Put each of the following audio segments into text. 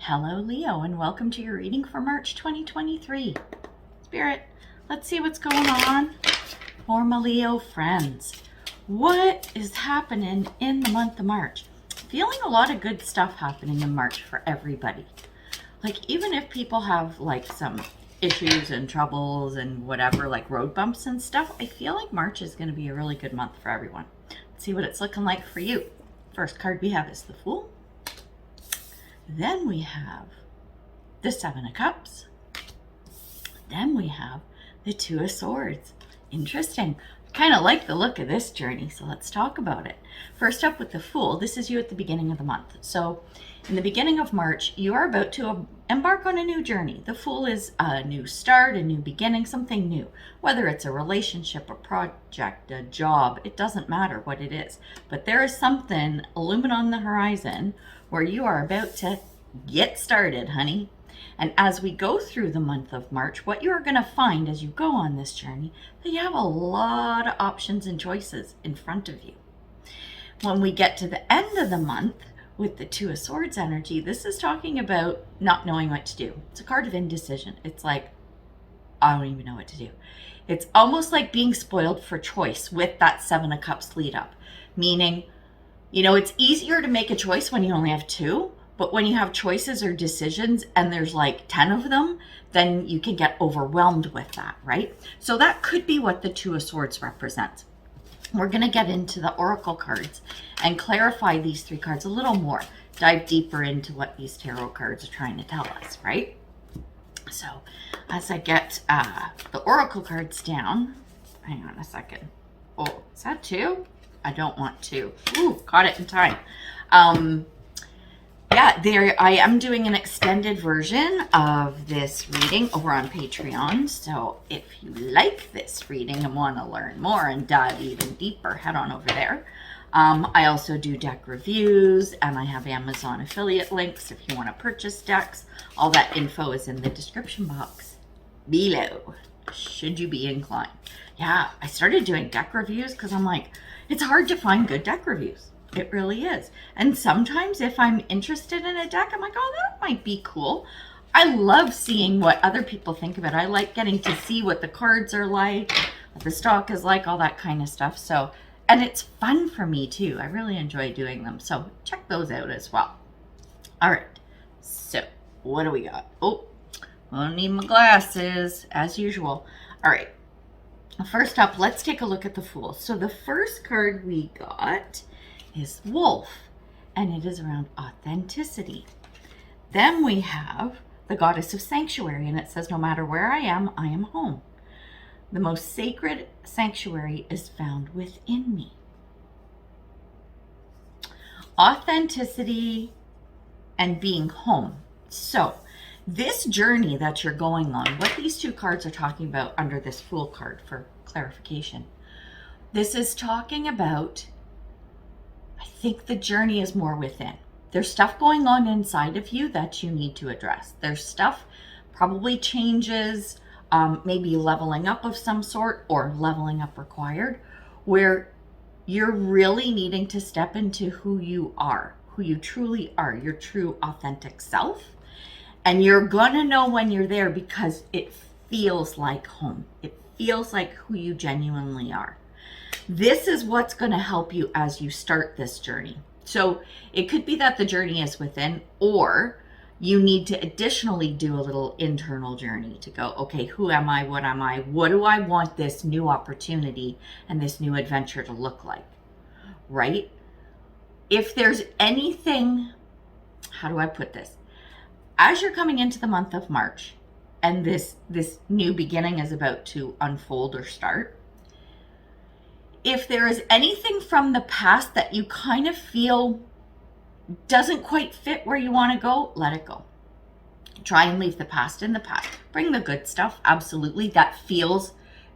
Hello, Leo, and welcome to your reading for March 2023. Spirit, let's see what's going on for my Leo friends. What is happening in the month of March? Feeling a lot of good stuff happening in March for everybody. Like, even if people have like some issues and troubles and whatever, like road bumps and stuff, I feel like March is going to be a really good month for everyone. Let's see what it's looking like for you. First card we have is the Fool. Then we have the Seven of Cups. Then we have the Two of Swords. Interesting. I kind of like the look of this journey, so let's talk about it. First up with the Fool, this is you at the beginning of the month. So in the beginning of March, you are about to embark on a new journey. The Fool is a new start, a new beginning, something new. Whether it's a relationship, a project, a job, it doesn't matter what it is. But there is something looming on the horizon where you are about to get started, honey. And as we go through the month of March, what you're going to find as you go on this journey, that you have a lot of options and choices in front of you. When we get to the end of the month with the Two of Swords energy, this is talking about not knowing what to do. It's a card of indecision. It's like, I don't even know what to do. It's almost like being spoiled for choice with that Seven of Cups lead up. Meaning, it's easier to make a choice when you only have two, but when you have choices or decisions and there's like 10 of them, then you can get overwhelmed with that, right? So that could be what the Two of Swords represents. We're going to get into the Oracle cards and clarify these three cards a little more, dive deeper into what these tarot cards are trying to tell us, right? So as I get the Oracle cards down, hang on a second. Oh, is that two? I don't want to. Ooh, caught it in time. I am doing an extended version of this reading over on Patreon. So if you like this reading and want to learn more and dive even deeper, head on over there. I also do deck reviews, and I have Amazon affiliate links if you want to purchase decks. All that info is in the description box below, should you be inclined. Yeah, I started doing deck reviews because I'm like, it's hard to find good deck reviews. It really is. And sometimes if I'm interested in a deck, I'm like, oh, that might be cool. I love seeing what other people think of it. I like getting to see what the cards are like, what the stock is like, all that kind of stuff. So, and it's fun for me too. I really enjoy doing them. So check those out as well. All right. So what do we got? Oh, I need my glasses as usual. All right. First up, let's take a look at the Fool. So the first card we got is Wolf, and it is around authenticity. Then we have the Goddess of Sanctuary, and it says, no matter where I am home. The most sacred sanctuary is found within me. Authenticity and being home. So this journey that you're going on, what these two cards are talking about under this Fool card for clarification, this is talking about, I think the journey is more within. There's stuff going on inside of you that you need to address. There's stuff, probably changes, maybe leveling up of some sort or leveling up required, where you're really needing to step into who you are, who you truly are, your true authentic self. And you're gonna know when you're there because it feels like home. It feels like who you genuinely are. This is what's going to help you as you start this journey. So it could be that the journey is within, or you need to additionally do a little internal journey to go, okay, who am I? What am I? What do I want this new opportunity and this new adventure to look like? Right? If there's anything, how do I put this? As you're coming into the month of March and this new beginning is about to unfold or start, if there is anything from the past that you kind of feel doesn't quite fit where you want to go, let it go. Try and leave the past in the past. Bring the good stuff, absolutely, that feels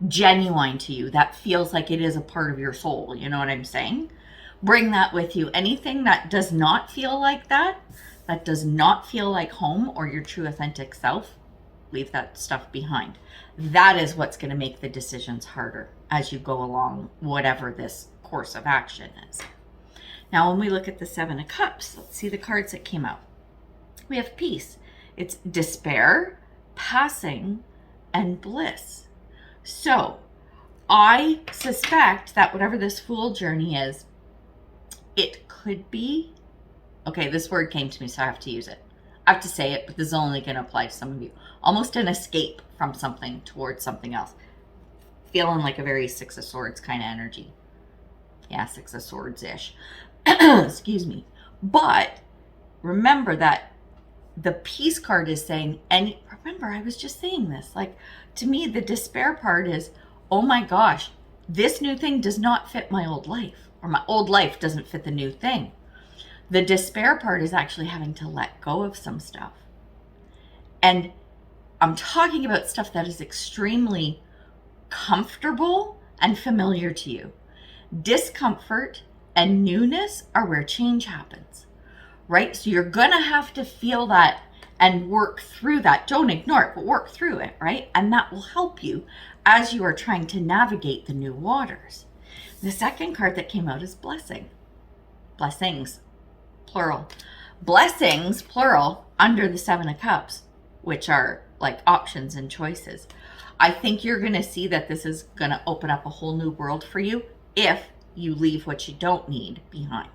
genuine to you, that feels like it is a part of your soul, you know what I'm saying? Bring that with you. Anything that does not feel like that does not feel like home or your true authentic self, leave that stuff behind. That is what's going to make the decisions harder as you go along, whatever this course of action is. Now, when we look at the Seven of Cups, let's see the cards that came out. We have peace. It's despair, passing, and bliss. So I suspect that whatever this Fool journey is, it could be, okay, this word came to me, so I have to use it. I have to say it, but this is only going to apply to some of you. Almost an escape from something towards something else. Feeling like a very Six of Swords kind of energy. Yeah, Six of Swords-ish. Excuse me. But remember that the Peace card is saying, remember, I was just saying this, like, to me, the despair part is, oh my gosh, this new thing does not fit my old life, or my old life doesn't fit the new thing. The despair part is actually having to let go of some stuff. And I'm talking about stuff that is extremely comfortable and familiar to you. Discomfort and newness are where change happens, right? So you're going to have to feel that and work through that. Don't ignore it, but work through it, right? And that will help you as you are trying to navigate the new waters. The second card that came out is blessing. Blessings, plural. Blessings, plural, under the Seven of Cups, which are like options and choices. I think you're going to see that this is going to open up a whole new world for you if you leave what you don't need behind.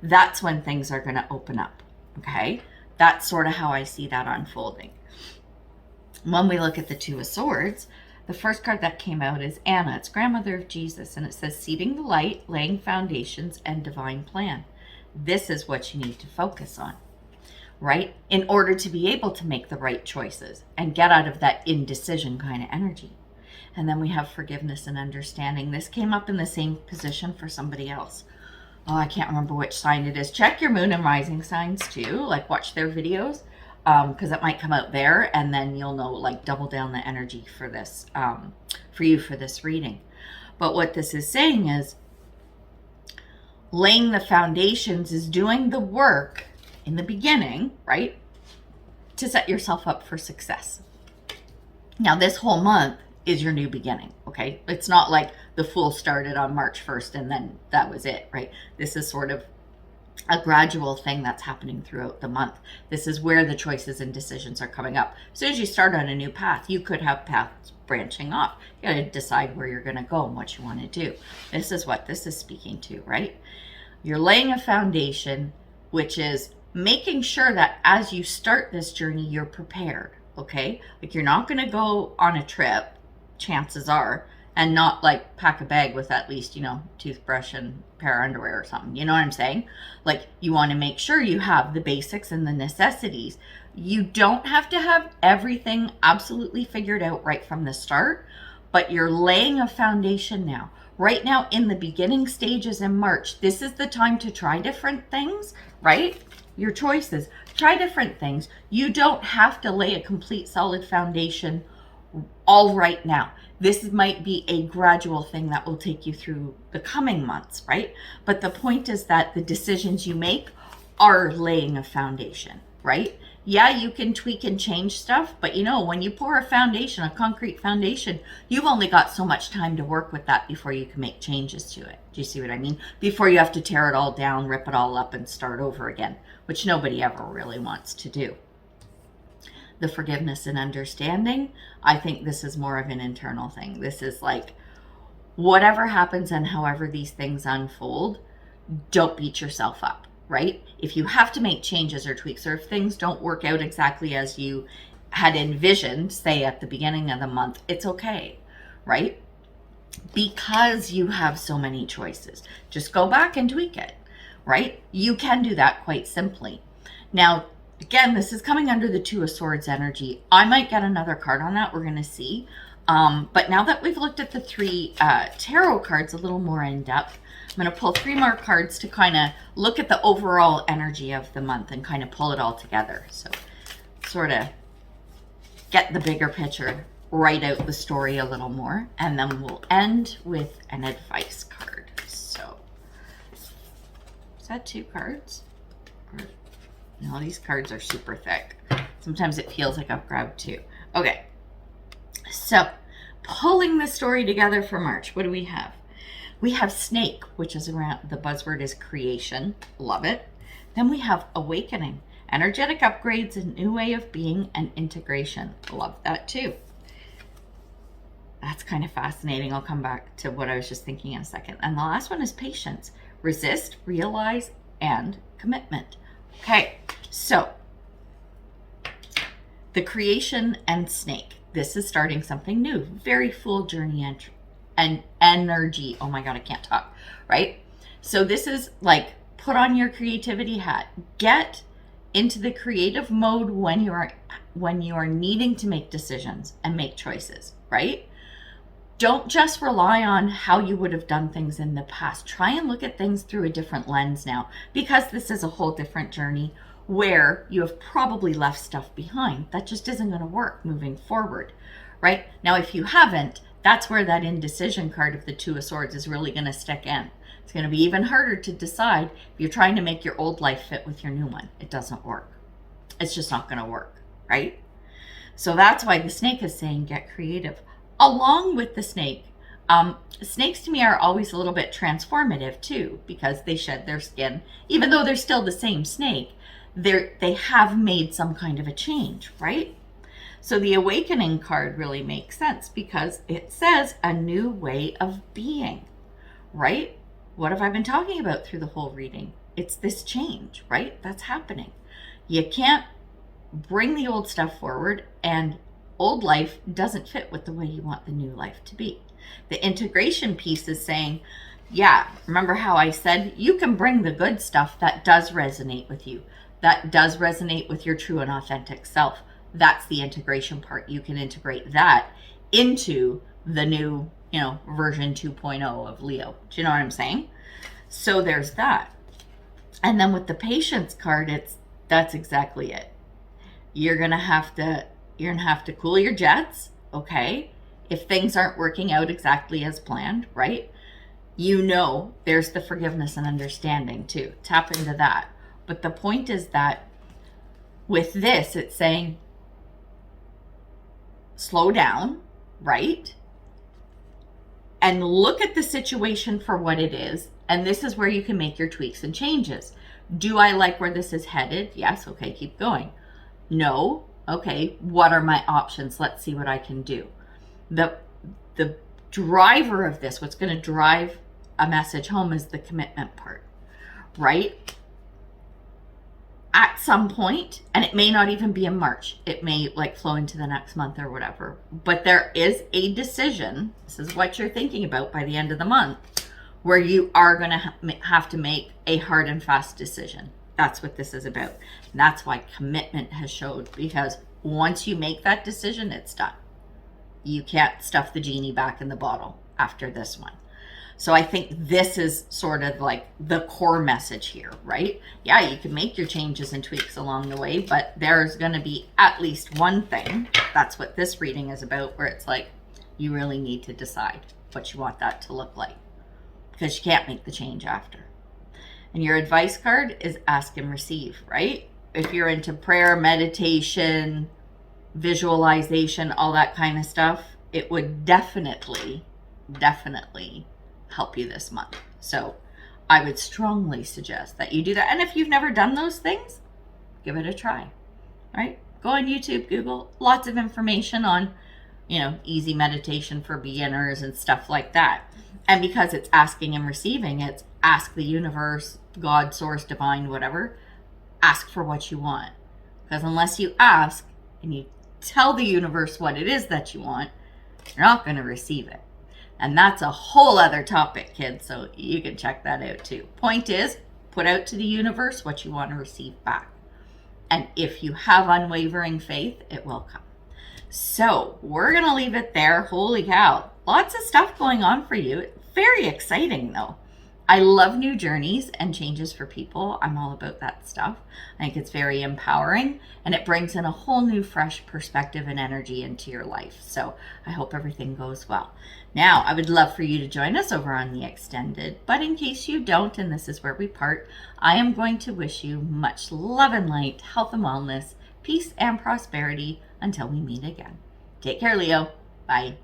That's when things are going to open up, okay? That's sort of how I see that unfolding. When we look at the Two of Swords, the first card that came out is Anna. It's grandmother of Jesus, and it says seeding the light, laying foundations, and divine plan. This is what you need to focus on, right? In order to be able to make the right choices and get out of that indecision kind of energy. And then we have forgiveness and understanding. This came up in the same position for somebody else. Oh, I can't remember which sign it is. Check your moon and rising signs too. Like, watch their videos, because it might come out there, and then you'll know, like, double down the energy for this, for you for this reading. But what this is saying is laying the foundations is doing the work in the beginning, right, to set yourself up for success. Now, this whole month is your new beginning, okay? It's not like the Fool started on March 1st and then that was it, right? This is sort of a gradual thing that's happening throughout the month. This is where the choices and decisions are coming up. As soon as you start on a new path, you could have paths branching off. You got to decide where you're going to go and what you want to do. This is what this is speaking to, right? You're laying a foundation, which is making sure that as you start this journey, you're prepared, okay? Like, you're not going to go on a trip, chances are, and not like pack a bag with at least, toothbrush and pair of underwear or something. You know what I'm saying? Like, you want to make sure you have the basics and the necessities. You don't have to have everything absolutely figured out right from the start, but you're laying a foundation now. Right now, in the beginning stages in March, this is the time to try different things, right? Your choices. Try different things. You don't have to lay a complete solid foundation all right now. This might be a gradual thing that will take you through the coming months, right? But the point is that the decisions you make are laying a foundation, right? Yeah, you can tweak and change stuff, but when you pour a foundation, a concrete foundation, you've only got so much time to work with that before you can make changes to it. Do you see what I mean? Before you have to tear it all down, rip it all up, and start over again, which nobody ever really wants to do. The forgiveness and understanding, I think this is more of an internal thing. This is like, whatever happens and however these things unfold, don't beat yourself up, right? If you have to make changes or tweaks, or if things don't work out exactly as you had envisioned, say at the beginning of the month, it's okay, right? Because you have so many choices. Just go back and tweak it, right? You can do that quite simply. Now, again, this is coming under the Two of Swords energy. I might get another card on that. We're going to see. But now that we've looked at the three tarot cards a little more in depth, I'm going to pull 3 more cards to kind of look at the overall energy of the month and kind of pull it all together. So sort of get the bigger picture, write out the story a little more, and then we'll end with an advice card. So is that 2 cards? No, these cards are super thick. Sometimes it feels like I've grabbed 2. Okay, so pulling the story together for March, what do we have? We have snake, which is around, the buzzword is creation. Love it. Then we have awakening. Energetic upgrades, a new way of being, and integration. Love that too. That's kind of fascinating. I'll come back to what I was just thinking in a second. And the last one is patience. Resist, realize, and commitment. Okay, so the creation and snake. This is starting something new. Very full journey and energy. Oh my God, I can't talk, right? So this is like, put on your creativity hat. Get into the creative mode when you are needing to make decisions and make choices, right? Don't just rely on how you would have done things in the past. Try and look at things through a different lens now, because this is a whole different journey where you have probably left stuff behind that just isn't going to work moving forward, right? Now, if you haven't, that's where that indecision card of the Two of Swords is really going to stick in. It's going to be even harder to decide if you're trying to make your old life fit with your new one. It doesn't work. It's just not going to work, right? So that's why the snake is saying get creative. Along with the snake, snakes to me are always a little bit transformative too, because they shed their skin. Even though they're still the same snake, they have made some kind of a change, right? So the awakening card really makes sense because it says a new way of being, right? What have I been talking about through the whole reading? It's this change, right? That's happening. You can't bring the old stuff forward, and old life doesn't fit with the way you want the new life to be. The integration piece is saying, yeah, remember how I said you can bring the good stuff that does resonate with you, that does resonate with your true and authentic self. That's the integration part. You can integrate that into the new, version 2.0 of Leo. Do you know what I'm saying? So there's that. And then with the patience card, that's exactly it. You're gonna have to cool your jets, okay? If things aren't working out exactly as planned, right? There's the forgiveness and understanding too. Tap into that. But the point is that with this, it's saying slow down, right? And look at the situation for what it is. And this is where you can make your tweaks and changes. Do I like where this is headed? Yes. Okay, keep going. No. Okay, what are my options? Let's see what I can do. The driver of this, what's going to drive a message home, is the commitment part, right? At some point, and it may not even be in March, it may flow into the next month or whatever, but there is a decision, this is what you're thinking about by the end of the month, where you are going to have to make a hard and fast decision. That's what this is about. And that's why commitment has showed, because once you make that decision, it's done. You can't stuff the genie back in the bottle after this one. So I think this is sort of like the core message here, right? Yeah, you can make your changes and tweaks along the way, but there's going to be at least one thing. That's what this reading is about, where it's like, you really need to decide what you want that to look like, because you can't make the change after. And your advice card is ask and receive, right? If you're into prayer, meditation, visualization, all that kind of stuff, it would definitely help you this month. So I would strongly suggest that you do that. And if you've never done those things, give it a try, right? Go on YouTube, Google, lots of information on, easy meditation for beginners and stuff like that. And because it's asking and receiving, it's ask the universe, God, source, divine, whatever, ask for what you want. Because unless you ask and you tell the universe what it is that you want, you're not going to receive it. And that's a whole other topic, kids, so you can check that out too. Point is, put out to the universe what you want to receive back. And if you have unwavering faith, it will come. So we're going to leave it there. Holy cow. Lots of stuff going on for you. Very exciting, though. I love new journeys and changes for people. I'm all about that stuff. I think it's very empowering, and it brings in a whole new fresh perspective and energy into your life. So I hope everything goes well. Now, I would love for you to join us over on the extended, but in case you don't, and this is where we part, I am going to wish you much love and light, health and wellness, peace and prosperity until we meet again. Take care, Leo. Bye.